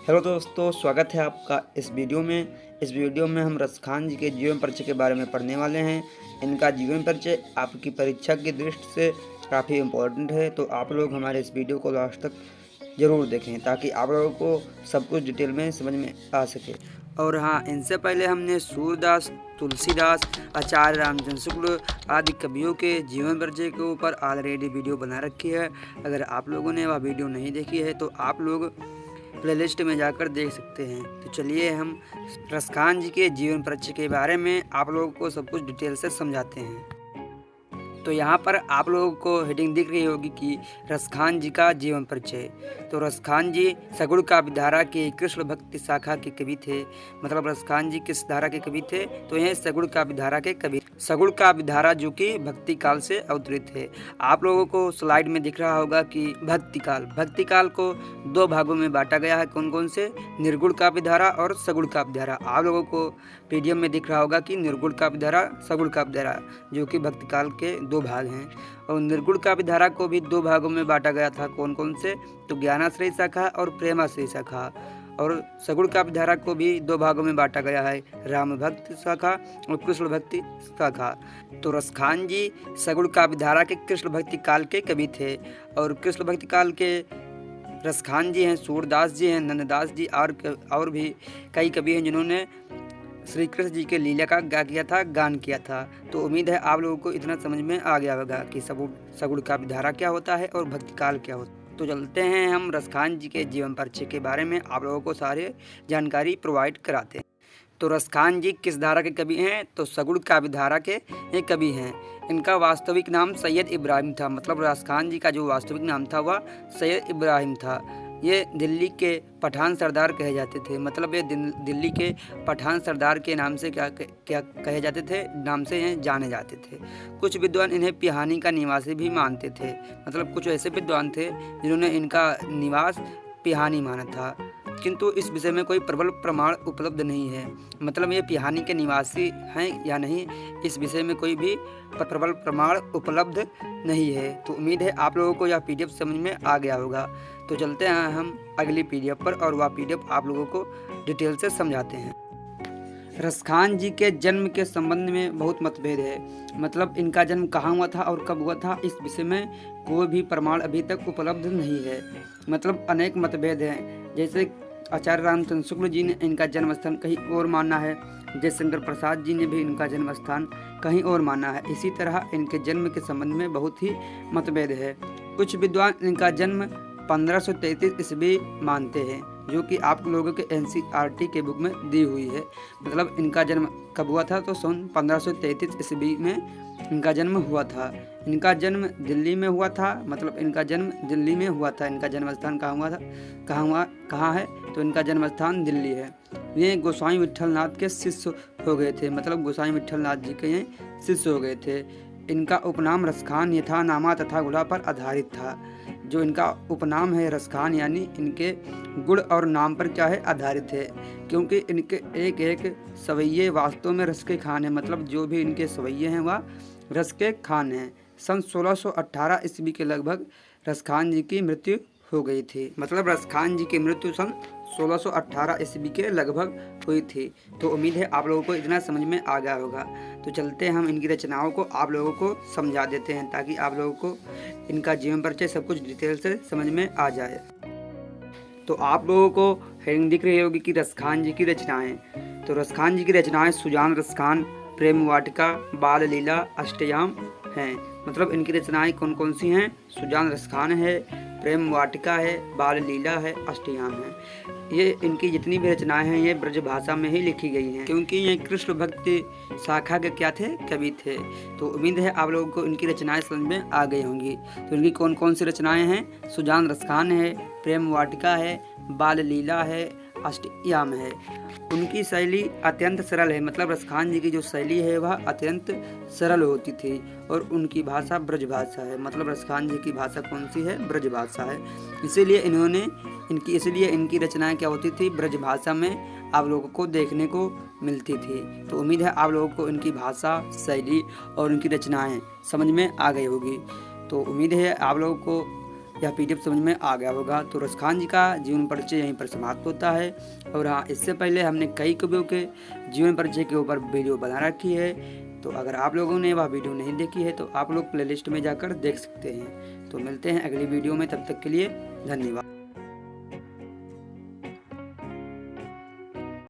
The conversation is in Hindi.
हेलो दोस्तों, स्वागत है आपका इस वीडियो में हम रसखान जी के जीवन परिचय के बारे में पढ़ने वाले हैं। इनका जीवन परिचय आपकी परीक्षा की दृष्टि से काफ़ी इम्पोर्टेंट है, तो आप लोग हमारे इस वीडियो को लास्ट तक ज़रूर देखें ताकि आप लोगों को सब कुछ डिटेल में समझ में आ सके। और हाँ, इनसे पहले हमने सूरदास, तुलसीदास, आचार्य रामचंद्र शुक्ल आदि कवियों के जीवन परिचय के ऊपर ऑलरेडी वीडियो बना रखी है। अगर आप लोगों ने वह वीडियो नहीं देखी है तो आप लोग प्लेलिस्ट में जाकर देख सकते हैं। तो चलिए हम रसखान जी के जीवन परिचय के बारे में आप लोगों को सब कुछ डिटेल से समझाते हैं। तो यहाँ पर आप लोगों को हेडिंग दिख रही होगी कि रसखान जी का जीवन परिचय। तो रसखान जी सगुण काव्य धारा के कृष्ण भक्ति शाखा के कवि थे। मतलब रसखान जी किस धारा के कवि थे? तो यह सगुण काव्य धारा के कवि। सगुण काव्य धारा जो कि भक्ति काल से अवतरित है। आप लोगों को स्लाइड में दिख रहा होगा कि भक्ति काल को दो भागों में बांटा गया है। कौन कौन से? निर्गुण काव्य धारा और सगुण काव्य धारा। आप लोगों को पीडीएफ में दिख रहा होगा कि निर्गुण काव्य धारा, सगुण काव्य धारा, जो कि भक्ति काल के दो भाग हैं। और निर्गुण काव्य धारा को भी दो भागों में बांटा गया था। कौन कौन से? तो ज्ञानाश्रय शाखा और प्रेमाश्रय शाखा। और सगुण काव्य धारा को भी दो भागों में बांटा गया है, राम भक्ति शाखा और कृष्ण भक्ति शाखा। तो रसखान जी सगुण काव्य धारा के कृष्ण भक्ति काल के कवि थे। और कृष्ण भक्ति काल के रसखान जी हैं, सूरदास जी हैं, नंददास जी और भी कई कवि हैं जिन्होंने श्री कृष्ण जी के लीला का गान किया था। तो उम्मीद है आप लोगों को इतना समझ में आ गया होगा कि सगुण काव्य धारा क्या होता है और भक्ति काल क्या होता है। तो चलते हैं हम रसखान जी के जीवन परिचय के बारे में आप लोगों को सारे जानकारी प्रोवाइड कराते हैं। तो रसखान जी किस धारा के कवि हैं? तो सगुण काव्य धारा के ये कवि हैं। इनका वास्तविक नाम सैयद इब्राहिम था। मतलब रसखान जी का जो वास्तविक नाम था वह सैयद इब्राहिम था। ये दिल्ली के पठान सरदार कहे जाते थे। मतलब ये दिल्ली के पठान सरदार के नाम से क्या कहे जाते थे, नाम से ये जाने जाते थे। कुछ विद्वान इन्हें पिहानी का निवासी भी मानते थे। मतलब कुछ ऐसे विद्वान थे जिन्होंने इनका निवास पिहानी माना था, किंतु इस विषय में कोई प्रबल प्रमाण उपलब्ध नहीं है। मतलब ये पिहानी के निवासी हैं या नहीं, इस विषय में कोई भी प्रबल प्रमाण उपलब्ध नहीं है। तो उम्मीद है आप लोगों को यह पीडीएफ समझ में आ गया होगा। तो चलते हैं हम अगली पीडीएफ पर और वह पीडीएफ आप लोगों को डिटेल से समझाते हैं। रसखान जी के जन्म के संबंध में बहुत मतभेद है। मतलब इनका जन्म कहाँ हुआ था और कब हुआ था, इस विषय में कोई भी प्रमाण अभी तक उपलब्ध नहीं है। मतलब अनेक मतभेद हैं। जैसे आचार्य रामचंद्र शुक्ल जी ने इनका जन्म स्थान कहीं और माना है, जयशंकर प्रसाद जी ने भी इनका जन्म स्थान कहीं और माना है। इसी तरह इनके जन्म के संबंध में बहुत ही मतभेद है। कुछ विद्वान इनका जन्म 1533 ईस्वी मानते हैं, जो कि आप लोगों के एनसीईआरटी के बुक में दी हुई है। मतलब इनका जन्म कब हुआ था? तो सन 1533 ईस्वी में इनका जन्म हुआ था। इनका जन्म दिल्ली में हुआ था। मतलब इनका जन्म दिल्ली में हुआ था। इनका जन्म स्थान कहाँ हुआ था, कहाँ है? तो इनका जन्म स्थान दिल्ली है। ये गोसाई विट्ठलनाथ के शिष्य हो गए थे। मतलब गोसाई विट्ठलनाथ जी के ये शिष्य हो गए थे। इनका उपनाम रसखान यथा नामा तथा गुणा पर आधारित था। जो इनका उपनाम है रसखान, यानी इनके गुण और नाम पर क्या है, आधारित है। क्योंकि इनके एक एक सवैये वास्तव में रस के खान है। मतलब जो भी इनके सवैये हैं वह रस के खान हैं। सन 1618 ईस्वी के लगभग रसखान जी की मृत्यु हो गई थी। मतलब रसखान जी की मृत्यु सन 1618 ईस्वी के लगभग हुई थी। तो उम्मीद है आप लोगों को इतना समझ में आ गया होगा। तो चलते हैं हम इनकी रचनाओं को आप लोगों को समझा देते हैं ताकि आप लोगों को इनका जीवन परिचय सब कुछ डिटेल से समझ में आ जाए। तो आप लोगों को हेडिंग दिख रही होगी कि रसखान जी की रचनाएं। तो रसखान जी की रचनाएं सुजान रसखान, प्रेम वाटिका, बाल लीला, अष्टयाम हैं। मतलब इनकी रचनाएं कौन कौन सी हैं? सुजान रसखान है, प्रेम वाटिका है, बाल लीला है, अष्टयाम है। ये इनकी जितनी भी रचनाएं हैं ये ब्रज भाषा में ही लिखी गई हैं, क्योंकि ये कृष्ण भक्ति शाखा के क्या थे, कवि थे। तो उम्मीद है आप लोगों को इनकी रचनाएं समझ में आ गई होंगी। तो इनकी कौन कौन सी रचनाएं हैं? सुजान रसखान है, प्रेम वाटिका है, बाल लीला है, अष्टयाम है। उनकी शैली अत्यंत सरल है। मतलब रसखान जी की जो शैली है वह अत्यंत सरल होती थी और उनकी भाषा ब्रज भाषा है। मतलब रसखान जी की भाषा कौन सी है? ब्रज भाषा है। इसलिए इनकी रचनाएं क्या होती थी? ब्रज भाषा में आप लोगों को देखने को मिलती थी। तो उम्मीद है आप लोगों को इनकी भाषा, शैली और उनकी रचनाएं समझ में आ गई होगी। तो उम्मीद है आप लोगों को यह PDF समझ में आ गया होगा। तो रसखान जी का जीवन परिचय यहीं पर समाप्त होता है। और हाँ, इससे पहले हमने कई कवियों के जीवन परिचय के ऊपर वीडियो बना रखी है, तो अगर आप लोगों ने वह वीडियो नहीं देखी है तो आप लोग प्लेलिस्ट में जाकर देख सकते हैं। तो मिलते हैं अगली वीडियो में, तब तक के लिए धन्यवाद।